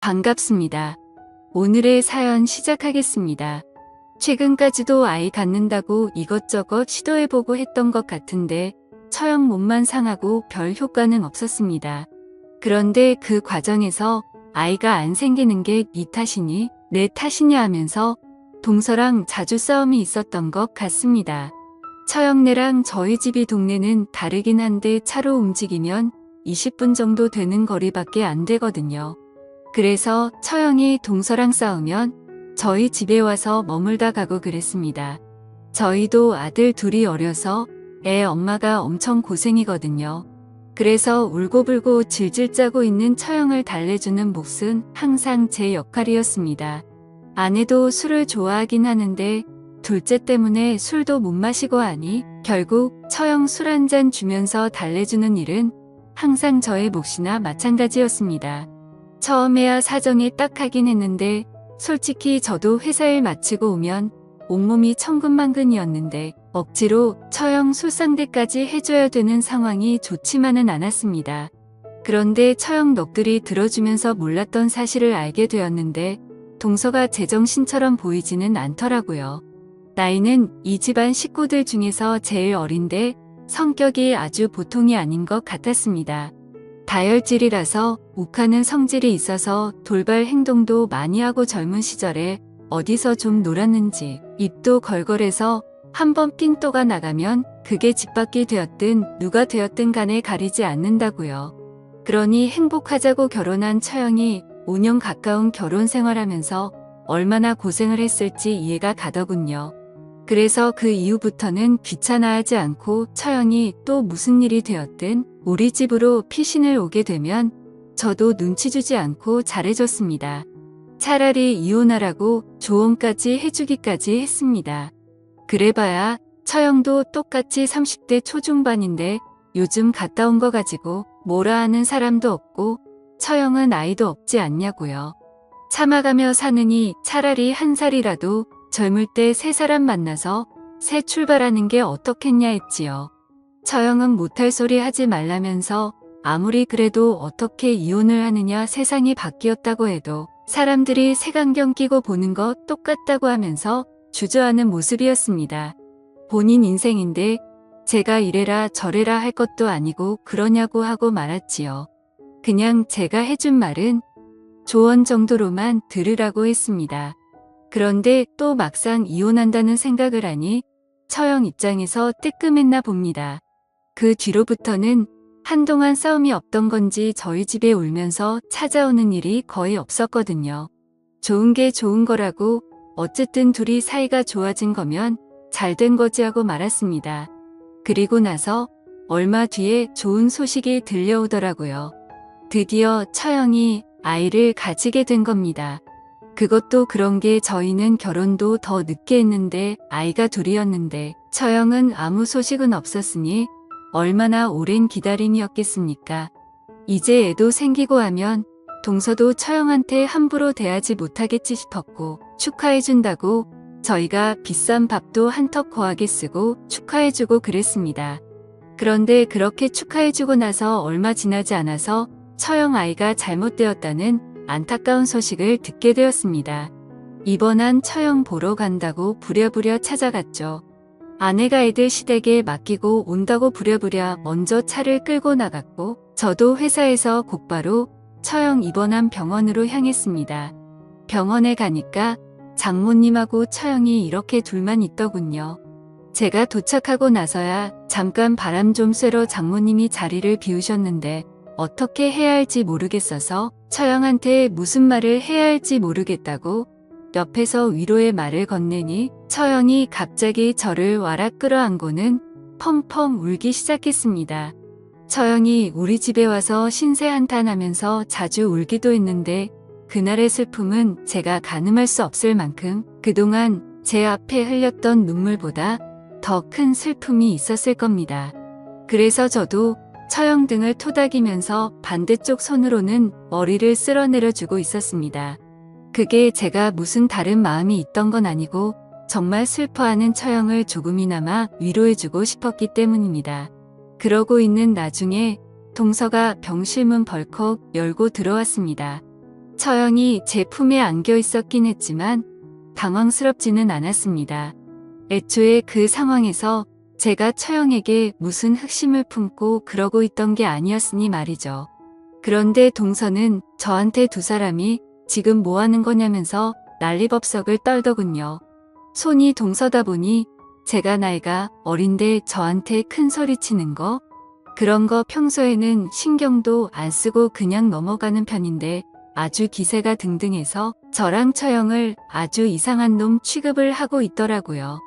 반갑습니다. 오늘의 사연 시작하겠습니다. 최근까지도 아이 갖는다고 이것저것 시도해보고 했던 것 같은데 처형 몸만 상하고 별 효과는 없었습니다. 그런데 그 과정에서 아이가 안 생기는 게 네 탓이니 내 탓이냐 하면서 동서랑 자주 싸움이 있었던 것 같습니다. 처형네랑 저희 집이 동네는 다르긴 한데 차로 움직이면 20분 정도 되는 거리밖에 안 되거든요. 그래서 처형이 동서랑 싸우면 저희 집에 와서 머물다 가고 그랬습니다. 저희도 아들 둘이 어려서 애 엄마가 엄청 고생이거든요. 그래서 울고불고 질질 짜고 있는 처형을 달래주는 몫은 항상 제 역할이었습니다. 아내도 술을 좋아하긴 하는데 둘째 때문에 술도 못 마시고 하니 결국 처형 술 한 잔 주면서 달래주는 일은 항상 저의 몫이나 마찬가지였습니다. 처음에야 사정이 딱하긴 했는데 솔직히 저도 회사 일 마치고 오면 온몸이 천근만근이었는데 억지로 처형 술상대까지 해줘야 되는 상황이 좋지만은 않았습니다. 그런데 처형 넋들이 들어주면서 몰랐던 사실을 알게 되었는데 동서가 제정신처럼 보이지는 않더라고요. 나이는 이 집안 식구들 중에서 제일 어린데 성격이 아주 보통이 아닌 것 같았습니다. 다혈질이라서 욱하는 성질이 있어서 돌발 행동도 많이 하고 젊은 시절에 어디서 좀 놀았는지 입도 걸걸해서 한번 핀또가 나가면 그게 집 밖이 되었든 누가 되었든 간에 가리지 않는다고요. 그러니 행복하자고 결혼한 처형이 5년 가까운 결혼 생활하면서 얼마나 고생을 했을지 이해가 가더군요. 그래서 그 이후부터는 귀찮아하지 않고 처형이 또 무슨 일이 되었든 우리 집으로 피신을 오게 되면 저도 눈치 주지 않고 잘해줬습니다. 차라리 이혼하라고 조언까지 해주기까지 했습니다. 그래봐야 처형도 똑같이 30대 초중반인데 요즘 갔다 온 거 가지고 뭐라 하는 사람도 없고 처형은 아이도 없지 않냐고요. 참아가며 사느니 차라리 한 살이라도 젊을 때 새 사람 만나서 새 출발하는 게 어떻겠냐 했지요. 처형은 못할 소리 하지 말라면서 아무리 그래도 어떻게 이혼을 하느냐 세상이 바뀌었다고 해도 사람들이 색안경 끼고 보는 거 똑같다고 하면서 주저하는 모습이었습니다. 본인 인생인데 제가 이래라 저래라 할 것도 아니고 그러냐고 하고 말았지요. 그냥 제가 해준 말은 조언 정도로만 들으라고 했습니다. 그런데 또 막상 이혼한다는 생각을 하니 처형 입장에서 뜨끔했나 봅니다. 그 뒤로부터는 한동안 싸움이 없던 건지 저희 집에 울면서 찾아오는 일이 거의 없었거든요. 좋은 게 좋은 거라고 어쨌든 둘이 사이가 좋아진 거면 잘 된 거지 하고 말았습니다. 그리고 나서 얼마 뒤에 좋은 소식이 들려오더라고요. 드디어 처형이 아이를 가지게 된 겁니다. 그것도 그런 게 저희는 결혼도 더 늦게 했는데 아이가 둘이었는데 처형은 아무 소식은 없었으니 얼마나 오랜 기다림이었겠습니까. 이제 애도 생기고 하면 동서도 처형한테 함부로 대하지 못하겠지 싶었고 축하해준다고 저희가 비싼 밥도 한턱 거하게 쓰고 축하해주고 그랬습니다. 그런데 그렇게 축하해주고 나서 얼마 지나지 않아서 처형 아이가 잘못되었다는 안타까운 소식을 듣게 되었습니다. 입원한 처형 보러 간다고 부랴부랴 찾아갔죠. 아내가 애들 시댁에 맡기고 온다고 부랴부랴 먼저 차를 끌고 나갔고 저도 회사에서 곧바로 처형 입원한 병원으로 향했습니다. 병원에 가니까 장모님하고 처형이 이렇게 둘만 있더군요. 제가 도착하고 나서야 잠깐 바람 좀 쐬러 장모님이 자리를 비우셨는데 어떻게 해야 할지 모르겠어서 처형한테 무슨 말을 해야 할지 모르겠다고 옆에서 위로의 말을 건네니 처형이 갑자기 저를 와락 끌어안고는 펑펑 울기 시작했습니다. 처형이 우리 집에 와서 신세 한탄하면서 자주 울기도 했는데 그날의 슬픔은 제가 가늠할 수 없을 만큼 그동안 제 앞에 흘렸던 눈물보다 더 큰 슬픔이 있었을 겁니다. 그래서 저도 처형 등을 토닥이면서 반대쪽 손으로는 머리를 쓸어내려주고 있었습니다. 그게 제가 무슨 다른 마음이 있던 건 아니고 정말 슬퍼하는 처형을 조금이나마 위로해주고 싶었기 때문입니다. 그러고 있는 나중에 동서가 병실문 벌컥 열고 들어왔습니다. 처형이 제 품에 안겨 있었긴 했지만 당황스럽지는 않았습니다. 애초에 그 상황에서 제가 처형에게 무슨 흑심을 품고 그러고 있던 게 아니었으니 말이죠. 그런데 동서는 저한테 두 사람이 지금 뭐 하는 거냐면서 난리법석을 떨더군요. 손이 동서다 보니 제가 나이가 어린데 저한테 큰 소리 치는 거? 그런 거 평소에는 신경도 안 쓰고 그냥 넘어가는 편인데 아주 기세가 등등해서 저랑 처형을 아주 이상한 놈 취급을 하고 있더라고요.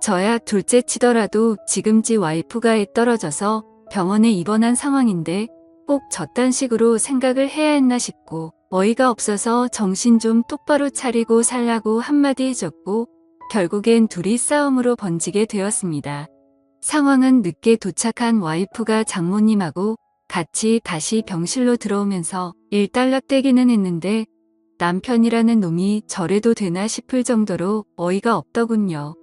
저야 둘째 치더라도 지금 지 와이프가 애 떨어져서 병원에 입원한 상황인데 꼭 저딴 식으로 생각을 해야 했나 싶고 어이가 없어서 정신 좀 똑바로 차리고 살라고 한마디 해줬고 결국엔 둘이 싸움으로 번지게 되었습니다. 상황은 늦게 도착한 와이프가 장모님하고 같이 다시 병실로 들어오면서 일단락되기는 했는데 남편이라는 놈이 저래도 되나 싶을 정도로 어이가 없더군요.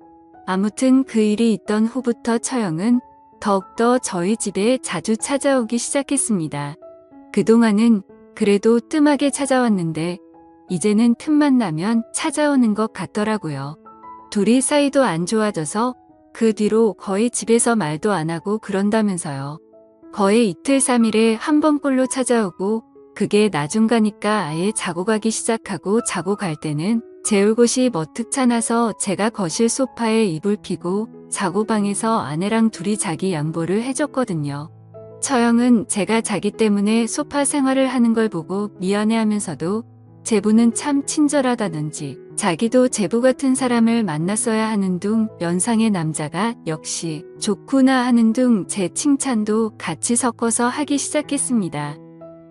아무튼 그 일이 있던 후부터 처형은 더욱더 저희 집에 자주 찾아오기 시작했습니다. 그동안은 그래도 뜸하게 찾아왔는데 이제는 틈만 나면 찾아오는 것 같더라고요. 둘이 사이도 안 좋아져서 그 뒤로 거의 집에서 말도 안 하고 그런다면서요. 거의 이틀 3일에 한 번꼴로 찾아오고 그게 나중 가니까 아예 자고 가기 시작하고 자고 갈 때는 재울 곳이 머뜩찮아서 제가 거실 소파에 이불 피고 자고 방에서 아내랑 둘이 자기 양보를 해줬거든요. 처형은 제가 자기 때문에 소파 생활을 하는 걸 보고 미안해하면서도 제부는 참 친절하다든지 자기도 제부 같은 사람을 만났어야 하는 둥 연상의 남자가 역시 좋구나 하는 둥 제 칭찬도 같이 섞어서 하기 시작했습니다.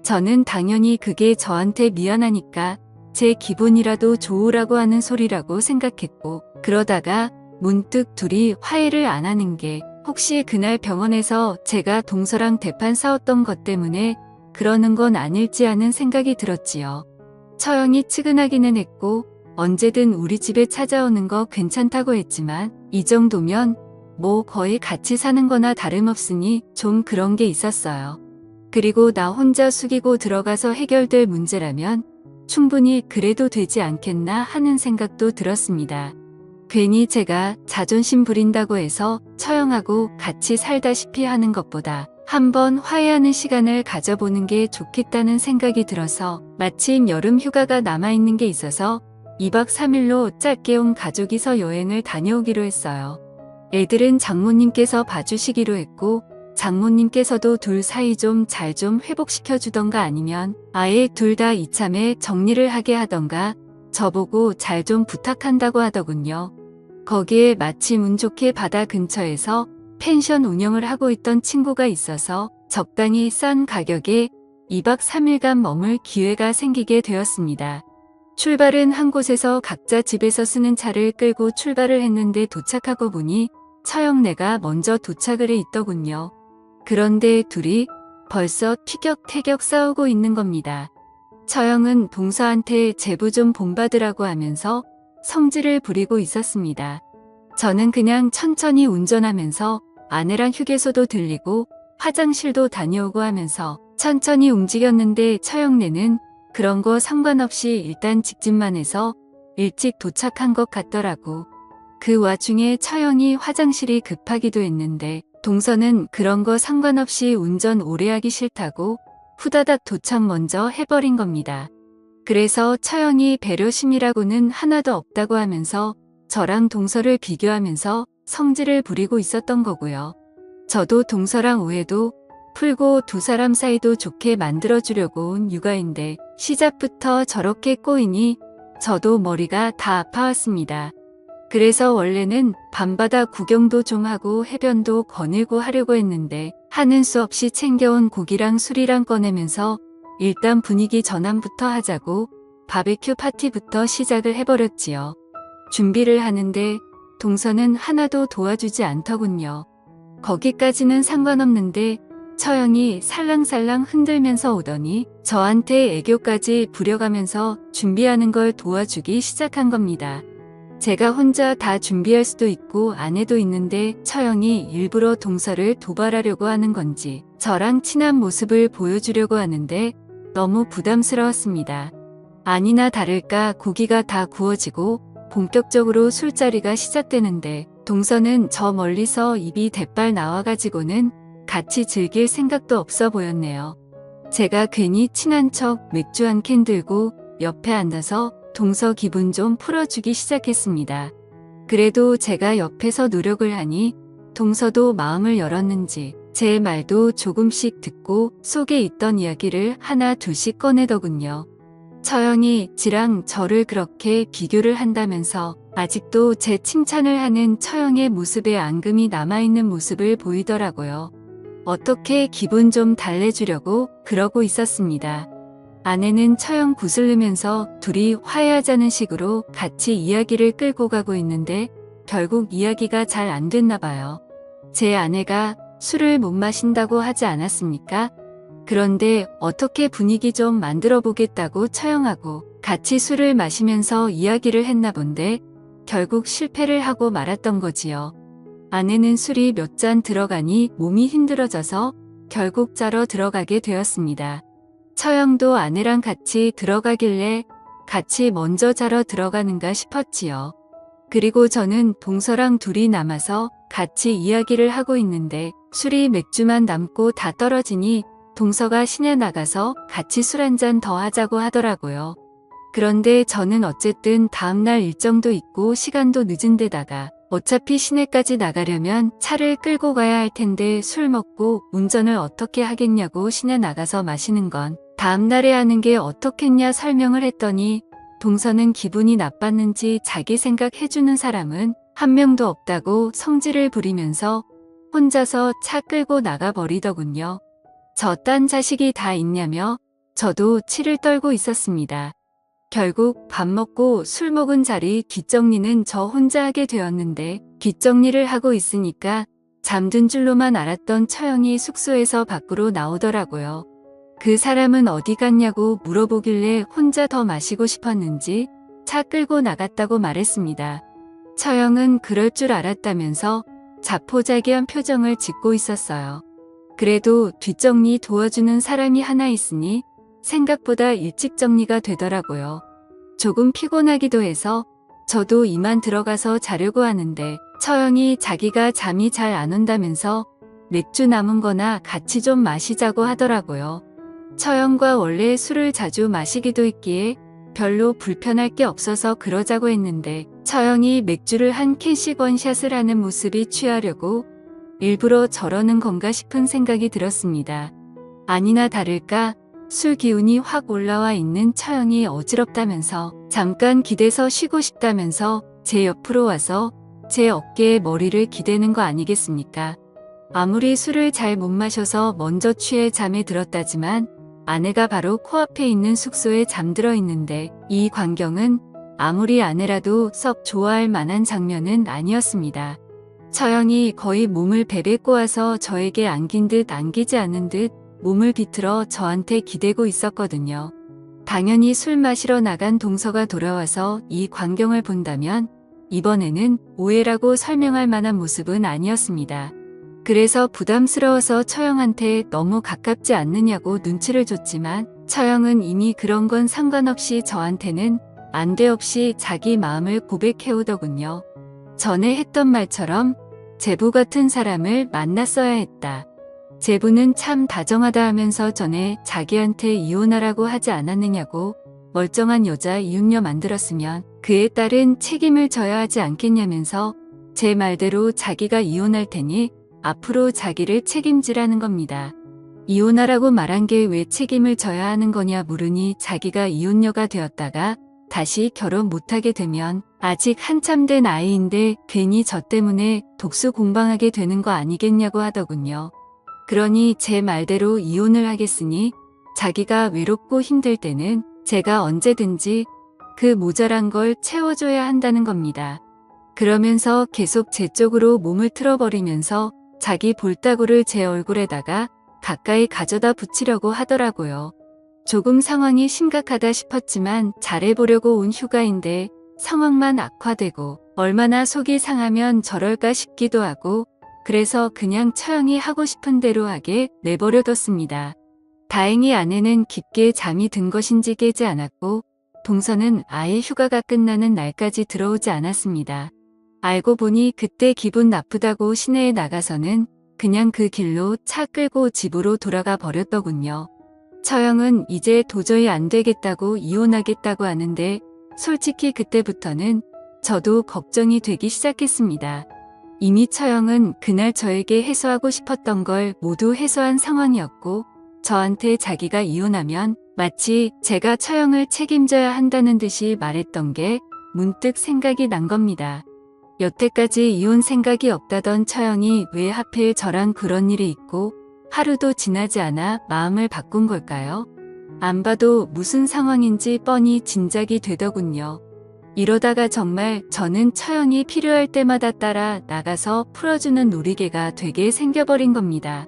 저는 당연히 그게 저한테 미안하니까 제 기분이라도 좋으라고 하는 소리라고 생각했고 그러다가 문득 둘이 화해를 안 하는 게 혹시 그날 병원에서 제가 동서랑 대판 싸웠던 것 때문에 그러는 건 아닐지 하는 생각이 들었지요. 처형이 측은하기는 했고 언제든 우리 집에 찾아오는 거 괜찮다고 했지만 이 정도면 뭐 거의 같이 사는 거나 다름없으니 좀 그런 게 있었어요. 그리고 나 혼자 숙이고 들어가서 해결될 문제라면 충분히 그래도 되지 않겠나 하는 생각도 들었습니다. 괜히 제가 자존심 부린다고 해서 처형하고 같이 살다시피 하는 것보다 한번 화해하는 시간을 가져보는 게 좋겠다는 생각이 들어서 마침 여름 휴가가 남아있는 게 있어서 2박 3일로 짧게 온 가족이서 여행을 다녀오기로 했어요. 애들은 장모님께서 봐주시기로 했고 장모님께서도 둘 사이 좀 잘 좀 회복시켜주던가 아니면 아예 둘 다 이참에 정리를 하게 하던가 저보고 잘 좀 부탁한다고 하더군요. 거기에 마침 운 좋게 바다 근처에서 펜션 운영을 하고 있던 친구가 있어서 적당히 싼 가격에 2박 3일간 머물 기회가 생기게 되었습니다. 출발은 한 곳에서 각자 집에서 쓰는 차를 끌고 출발을 했는데 도착하고 보니 처형네가 먼저 도착을 해 있더군요. 그런데 둘이 벌써 티격태격 싸우고 있는 겁니다. 처형은 동서한테 제부 좀 본받으라고 하면서 성질을 부리고 있었습니다. 저는 그냥 천천히 운전하면서 아내랑 휴게소도 들리고 화장실도 다녀오고 하면서 천천히 움직였는데 처형네는 그런 거 상관없이 일단 직진만 해서 일찍 도착한 것 같더라고. 그 와중에 처형이 화장실이 급하기도 했는데 동서는 그런 거 상관없이 운전 오래 하기 싫다고 후다닥 도착 먼저 해버린 겁니다. 그래서 처형이 배려심이라고는 하나도 없다고 하면서 저랑 동서를 비교하면서 성질을 부리고 있었던 거고요. 저도 동서랑 오해도 풀고 두 사람 사이도 좋게 만들어주려고 온 육아인데 시작부터 저렇게 꼬이니 저도 머리가 다 아파왔습니다. 그래서 원래는 밤바다 구경도 좀 하고 해변도 거닐고 하려고 했는데 하는 수 없이 챙겨온 고기랑 술이랑 꺼내면서 일단 분위기 전환부터 하자고 바베큐 파티부터 시작을 해버렸지요. 준비를 하는데 동서는 하나도 도와주지 않더군요. 거기까지는 상관없는데 처형이 살랑살랑 흔들면서 오더니 저한테 애교까지 부려가면서 준비하는 걸 도와주기 시작한 겁니다. 제가 혼자 다 준비할 수도 있고 아내도 있는데 처형이 일부러 동서를 도발하려고 하는 건지 저랑 친한 모습을 보여주려고 하는데 너무 부담스러웠습니다. 아니나 다를까 고기가 다 구워지고 본격적으로 술자리가 시작되는데 동서는 저 멀리서 입이 대빨 나와가지고는 같이 즐길 생각도 없어 보였네요. 제가 괜히 친한 척 맥주 한 캔 들고 옆에 앉아서 동서 기분 좀 풀어주기 시작했습니다. 그래도 제가 옆에서 노력을 하니 동서도 마음을 열었는지 제 말도 조금씩 듣고 속에 있던 이야기를 하나 둘씩 꺼내더군요. 처형이 지랑 저를 그렇게 비교를 한다면서 아직도 제 칭찬을 하는 처형의 모습에 앙금이 남아있는 모습을 보이더라고요. 어떻게 기분 좀 달래주려고 그러고 있었습니다. 아내는 처형 구슬르면서 둘이 화해하자는 식으로 같이 이야기를 끌고 가고 있는데 결국 이야기가 잘 안 됐나 봐요. 제 아내가 술을 못 마신다고 하지 않았습니까? 그런데 어떻게 분위기 좀 만들어 보겠다고 처형하고 같이 술을 마시면서 이야기를 했나 본데 결국 실패를 하고 말았던 거지요. 아내는 술이 몇 잔 들어가니 몸이 힘들어져서 결국 자러 들어가게 되었습니다. 처형도 아내랑 같이 들어가길래 같이 먼저 자러 들어가는가 싶었지요. 그리고 저는 동서랑 둘이 남아서 같이 이야기를 하고 있는데 술이 맥주만 남고 다 떨어지니 동서가 시내 나가서 같이 술 한 잔 더 하자고 하더라고요. 그런데 저는 어쨌든 다음날 일정도 있고 시간도 늦은 데다가 어차피 시내까지 나가려면 차를 끌고 가야 할 텐데 술 먹고 운전을 어떻게 하겠냐고 시내 나가서 마시는 건 다음날에 하는 게 어떻겠냐 설명을 했더니 동서는 기분이 나빴는지 자기 생각 해주는 사람은 한 명도 없다고 성질을 부리면서 혼자서 차 끌고 나가버리더군요. 저 딴 자식이 다 있냐며 저도 치를 떨고 있었습니다. 결국 밥 먹고 술 먹은 자리 뒷정리는 저 혼자 하게 되었는데 뒷정리를 하고 있으니까 잠든 줄로만 알았던 처형이 숙소에서 밖으로 나오더라고요. 그 사람은 어디 갔냐고 물어보길래 혼자 더 마시고 싶었는지 차 끌고 나갔다고 말했습니다. 처형은 그럴 줄 알았다면서 자포자기한 표정을 짓고 있었어요. 그래도 뒷정리 도와주는 사람이 하나 있으니 생각보다 일찍 정리가 되더라고요. 조금 피곤하기도 해서 저도 이만 들어가서 자려고 하는데 처형이 자기가 잠이 잘 안 온다면서 맥주 남은 거나 같이 좀 마시자고 하더라고요. 처형과 원래 술을 자주 마시기도 했기에 별로 불편할 게 없어서 그러자고 했는데 처형이 맥주를 한 캔씩 원샷을 하는 모습이 취하려고 일부러 저러는 건가 싶은 생각이 들었습니다. 아니나 다를까 술 기운이 확 올라와 있는 처형이 어지럽다면서 잠깐 기대서 쉬고 싶다면서 제 옆으로 와서 제 어깨에 머리를 기대는 거 아니겠습니까? 아무리 술을 잘 못 마셔서 먼저 취해 잠에 들었다지만 아내가 바로 코앞에 있는 숙소에 잠들어 있는데 이 광경은 아무리 아내라도 썩 좋아할 만한 장면은 아니었습니다. 처형이 거의 몸을 베베 꼬아서 저에게 안긴 듯 안기지 않은 듯 몸을 비틀어 저한테 기대고 있었거든요. 당연히 술 마시러 나간 동서가 돌아와서 이 광경을 본다면 이번에는 오해라고 설명할 만한 모습은 아니었습니다. 그래서 부담스러워서 처형한테 너무 가깝지 않느냐고 눈치를 줬지만 처형은 이미 그런 건 상관없이 저한테는 안돼없이 자기 마음을 고백해오더군요. 전에 했던 말처럼 제부 같은 사람을 만났어야 했다. 제부는 참 다정하다 하면서 전에 자기한테 이혼하라고 하지 않았느냐고 멀쩡한 여자 이웃녀 만들었으면 그에 따른 책임을 져야 하지 않겠냐면서 제 말대로 자기가 이혼할 테니 앞으로 자기를 책임지라는 겁니다. 이혼하라고 말한 게 왜 책임을 져야 하는 거냐 물으니 자기가 이혼녀가 되었다가 다시 결혼 못하게 되면 아직 한참 된 아이인데 괜히 저 때문에 독수 공방하게 되는 거 아니겠냐고 하더군요. 그러니 제 말대로 이혼을 하겠으니 자기가 외롭고 힘들 때는 제가 언제든지 그 모자란 걸 채워줘야 한다는 겁니다. 그러면서 계속 제 쪽으로 몸을 틀어버리면서 자기 볼따구를 제 얼굴에다가 가까이 가져다 붙이려고 하더라고요. 조금 상황이 심각하다 싶었지만 잘해보려고 온 휴가인데 상황만 악화되고 얼마나 속이 상하면 저럴까 싶기도 하고 그래서 그냥 처형이 하고 싶은 대로 하게 내버려뒀습니다. 다행히 아내는 깊게 잠이 든 것인지 깨지 않았고 동서는 아예 휴가가 끝나는 날까지 들어오지 않았습니다. 알고 보니 그때 기분 나쁘다고 시내에 나가서는 그냥 그 길로 차 끌고 집으로 돌아가 버렸더군요. 처형은 이제 도저히 안 되겠다고 이혼하겠다고 하는데 솔직히 그때부터는 저도 걱정이 되기 시작했습니다. 이미 처형은 그날 저에게 해소하고 싶었던 걸 모두 해소한 상황이었고 저한테 자기가 이혼하면 마치 제가 처형을 책임져야 한다는 듯이 말했던 게 문득 생각이 난 겁니다. 여태까지 이혼 생각이 없다던 처형이 왜 하필 저랑 그런 일이 있고 하루도 지나지 않아 마음을 바꾼 걸까요? 안 봐도 무슨 상황인지 뻔히 짐작이 되더군요. 이러다가 정말 저는 처형이 필요할 때마다 따라 나가서 풀어주는 놀이개가 되게 생겨버린 겁니다.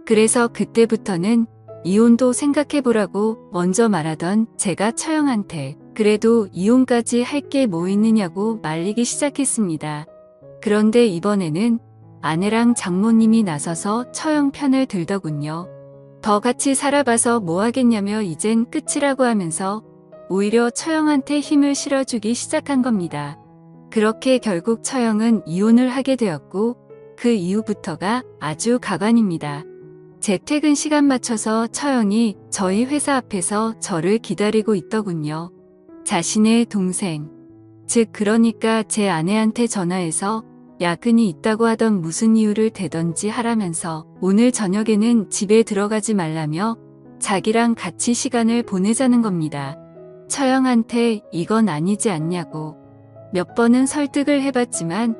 그래서 그때부터는 이혼도 생각해보라고 먼저 말하던 제가 처형한테 그래도 이혼까지 할 게 뭐 있느냐고 말리기 시작했습니다. 그런데 이번에는 아내랑 장모님이 나서서 처형 편을 들더군요. 더 같이 살아봐서 뭐 하겠냐며 이젠 끝이라고 하면서 오히려 처형한테 힘을 실어주기 시작한 겁니다. 그렇게 결국 처형은 이혼을 하게 되었고 그 이후부터가 아주 가관입니다. 제 퇴근 시간 맞춰서 처형이 저희 회사 앞에서 저를 기다리고 있더군요. 자신의 동생, 즉 그러니까 제 아내한테 전화해서 야근이 있다고 하던 무슨 이유를 대던지 하라면서 오늘 저녁에는 집에 들어가지 말라며 자기랑 같이 시간을 보내자는 겁니다. 처형한테 이건 아니지 않냐고 몇 번은 설득을 해봤지만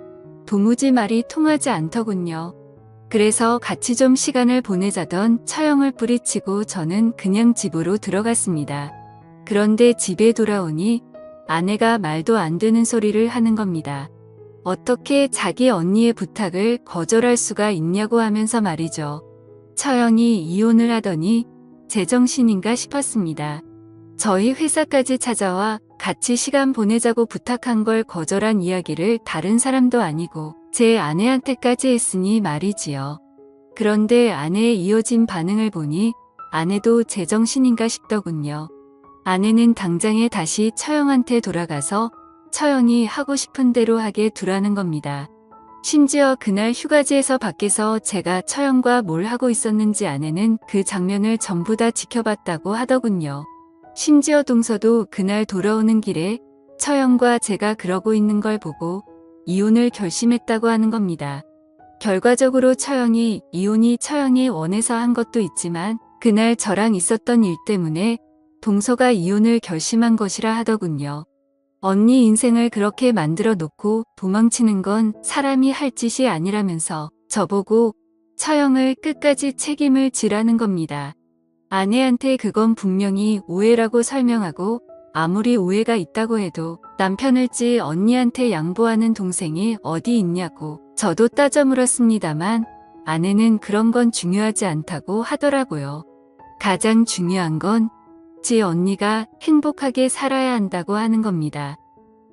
도무지 말이 통하지 않더군요. 그래서 같이 좀 시간을 보내자던 처형을 뿌리치고 저는 그냥 집으로 들어갔습니다. 그런데 집에 돌아오니 아내가 말도 안 되는 소리를 하는 겁니다. 어떻게 자기 언니의 부탁을 거절할 수가 있냐고 하면서 말이죠. 처형이 이혼을 하더니 제정신인가 싶었습니다. 저희 회사까지 찾아와 같이 시간 보내자고 부탁한 걸 거절한 이야기를 다른 사람도 아니고 제 아내한테까지 했으니 말이지요. 그런데 아내의 이어진 반응을 보니 아내도 제정신인가 싶더군요. 아내는 당장에 다시 처형한테 돌아가서 처형이 하고 싶은 대로 하게 두라는 겁니다. 심지어 그날 휴가지에서 밖에서 제가 처형과 뭘 하고 있었는지 아내는 그 장면을 전부 다 지켜봤다고 하더군요. 심지어 동서도 그날 돌아오는 길에 처형과 제가 그러고 있는 걸 보고 이혼을 결심했다고 하는 겁니다. 결과적으로 이혼이 처형이 원해서 한 것도 있지만 그날 저랑 있었던 일 때문에 동서가 이혼을 결심한 것이라 하더군요. 언니 인생을 그렇게 만들어 놓고 도망치는 건 사람이 할 짓이 아니라면서 저보고 처형을 끝까지 책임을 지라는 겁니다. 아내한테 그건 분명히 오해라고 설명하고 아무리 오해가 있다고 해도 남편을지 언니한테 양보하는 동생이 어디 있냐고 저도 따져 물었습니다만 아내는 그런 건 중요하지 않다고 하더라고요. 가장 중요한 건 지 언니가 행복하게 살아야 한다고 하는 겁니다.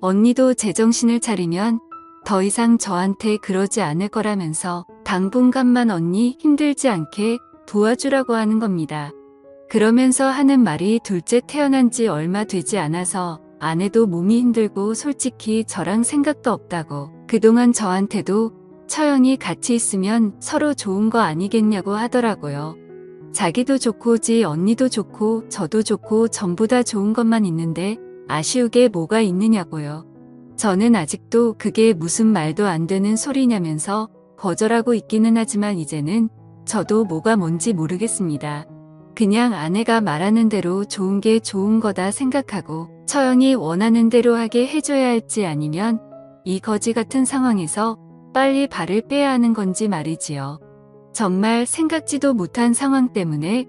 언니도 제정신을 차리면 더 이상 저한테 그러지 않을 거라면서 당분간만 언니 힘들지 않게 도와주라고 하는 겁니다. 그러면서 하는 말이 둘째 태어난 지 얼마 되지 않아서 아내도 몸이 힘들고 솔직히 저랑 생각도 없다고 그동안 저한테도 처형이 같이 있으면 서로 좋은 거 아니겠냐고 하더라고요. 자기도 좋고 지 언니도 좋고 저도 좋고 전부 다 좋은 것만 있는데 아쉬우게 뭐가 있느냐고요. 저는 아직도 그게 무슨 말도 안 되는 소리냐면서 거절하고 있기는 하지만 이제는 저도 뭐가 뭔지 모르겠습니다. 그냥 아내가 말하는 대로 좋은 게 좋은 거다 생각하고 처형이 원하는 대로 하게 해줘야 할지 아니면 이 거지 같은 상황에서 빨리 발을 빼야 하는 건지 말이지요. 정말 생각지도 못한 상황 때문에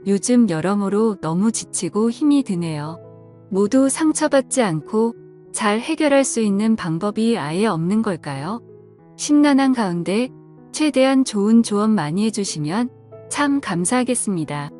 요즘 여러모로 너무 지치고 힘이 드네요. 모두 상처받지 않고 잘 해결할 수 있는 방법이 아예 없는 걸까요? 심란한 가운데 최대한 좋은 조언 많이 해주시면 참 감사하겠습니다.